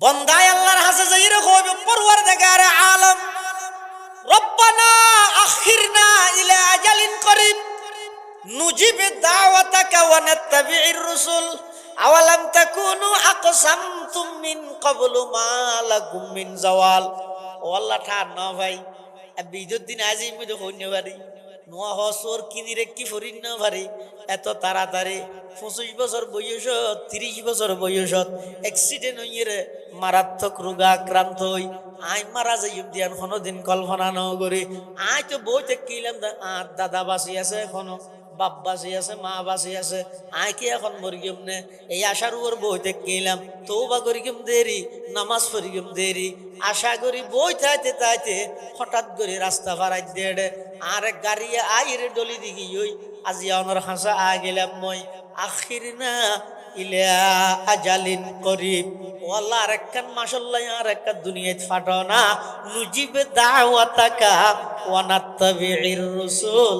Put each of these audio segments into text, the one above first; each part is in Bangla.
বন্দায় আল্লাহর হাসে যাইরে কইবে পরওয়ারদিগার আলম রব্বানা আখিরনা ইলা আজালিন করিব নুজিব দাওয়াতাকা ওয়া নাত্তাবি'ir রুসুল আওয়ালাম তাকুনু আকসামতুম মিন ক্বাবলু মা লাকুম মিন জাওয়াল। ও আল্লাহ ঠা না ভাই বিদুর দিন আজি মিদু হইনে পারি নোয়া হসর কিনিরে কি ফরিন না পারি এত তাড়াতাড়ি 25 বছর বয়সত 30 বছর বয়সত অ্যাক্সিডেন্ট হইরে মারাত্মক রোগা আক্রান্ত হই আই মারা যাইম দিয়ান কোনোদিন কল্পনা ন করি আই তো বইতে কিলাম আর দাদা বাসি আছে এখনো বাপ বাসি আছে মা বাসি আছে আই কি এখন মরিগম নে এই আশার উপর বইতে কিলাম তওবা করিগম দেরি নামাজ পড়িগম দেরি আশা করি বই থাইতে তাইতে হঠাৎ করে রাস্তা ফারাই দেড়ে আর গাড়ি আইরে ডলি দিগি ওই আজি অনর হাসা আ গেলাম মই আখিরনা ইলা আজালিন করিব। ওয়াল্লাহ আরেকখান মাশাআল্লাহ আরেকখান দুনিয়াত ফাটাও না নুজিব দাওয়াতাকা ওয়া নাত্তাবি'ir রুসুল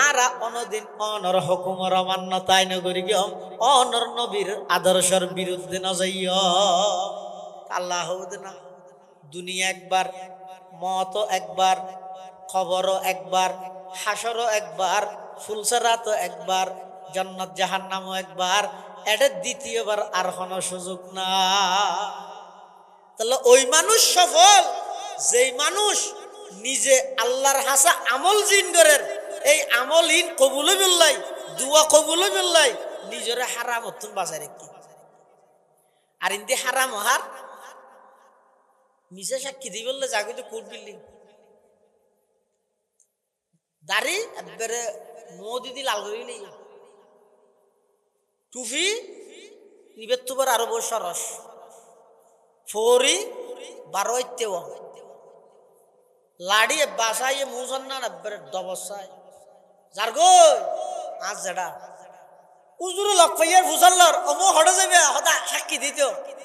আর অনদিন অনর হুকুমর মান্যতায় নগরি গম অনর নবীর আদর্শের বিরুদ্ধে না যাইও। আল্লাহ হউদ না দুনিয়া একবার মত একবার খবরও একবার হাসরও একবার ফুলসরাতও একবার জান্নাত জাহান্নামও একবার এটা দ্বিতীয়বার আর কোনো সুযোগ না। তাহলে ওই মানুষ সফল যেই মানুষ নিজে আল্লাহর হাসা আমল জিন করেন এই আমলহীন কবুল বিল্লাই দুয়া কবুল বিল্লাই নিজের হারাম অত্যন্ত বাঁচায় রেখি আর ইন্দি হারাম হার মিশে সাক্ষী দি বললে যাকে তো কোর্ট বিল্ডিং দাড়ি একবারে মোদি লাল করে টুফি নিবেদ তোবার আরো বড় সরস ফরি 12 লাড়ি বাসায় মুসন্নান একবারে দবসায় যার গো আজ যেটা উজুরে লক পাইয়ার ফুসাল্লার অমো হড়ে যাবে হদা সাক্ষী দিত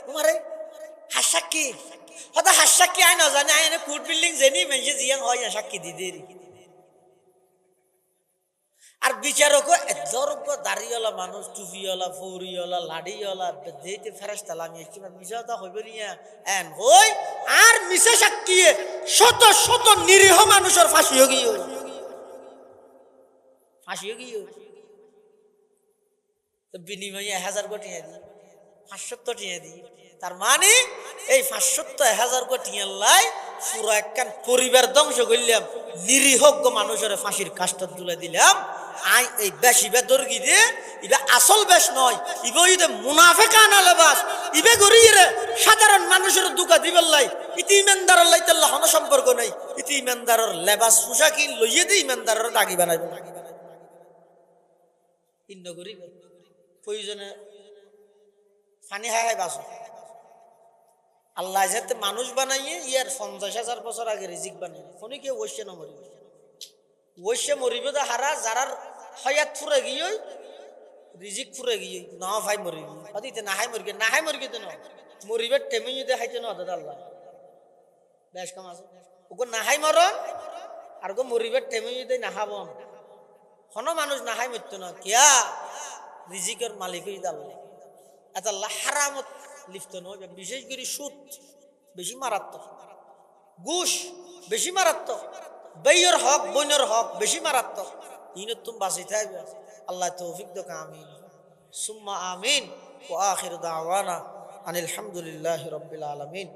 তোমারে হাস সাক্ষী হদা হাস সাক্ষী আই না জানি আইনে কোর্ট বিল্ডিং জেনি মেনছে জিয়াং হয় না সাক্ষী দিদি আর বিচারক এদরক দাড়িওয়ালা মানুষ টুপিওয়ালা ফৌরিওয়ালা লাড়িওয়ালা দেইতে ফেরেশতা লামিয়ে কি মিশাটা হইব নিয়া এন হই আর মিশা সাক্ষী শত শত নিরীহ মানুষের ফাঁসি হয়ে গিয়ে তো বিনিময়ে 1000 কোটি দি 500 কোটি দি তার মানে এই 500-1000 কোটি লাই পুরো একখান পরিবার ধ্বংস করলাম নিরীহ মানুষের ফাঁসির কাষ্ঠত তুলে দিলাম। আই এই বেশি বেদর্গি দে ইবে আসল বেশ নয় ইবে ইদে মুনাফিকানা লেবাস ইবে গরিরে সাধারণ মানুষের দুকা দিবেল লাই ইতি ইমানদারের লাই তাল্লাহ হন সম্পর্ক নাই ইতি ইমানদারের লেবাস পোশাকি লইয়ে দি ইমানদারের দাগি বানাইব ইন্ন গরিব প্রয়োজনে পানি হায় বাস আল্লাহ যাতে মানুষ বানাইয়ে ইয়ার 50,000 বছর আগে রিজিক বানাই ফোনে কেউ ওইসে না মরিবে ওইসে মরিবে তো হারা যারার হয়াত ফুরে গিয়ে রিজিক ফুরে গিয়ে না ভাই মরিবে অদিতে নাহাই মরিগে তো না মরিবে টেমে দেখাইতে না দাদা আল্লাহ বেশ কাম আছে ওকে নাহাই মরণ আর গো মরিবে টেমে নাহাবন কোনো মানুষ নাহাই মরতো না কিয়া রিজিকের মালিক আল্লাহ এত আল্লাহ হারামত লিপ্ত নয় বিশেষ করে সুদ বেশি মারাত্মক ঘুষ বেশি মারাত্মক বেয়র হক বইনের হক বেশি মারাত্মক ইনত তুমি বাঁচি থাকবে আল্লাহ তৌফিক দোক আমিন সুম্মা আমিন ওয়া আখিরু দাওয়ানা আনিল হামদুলিল্লাহি রাব্বিল আলামিন।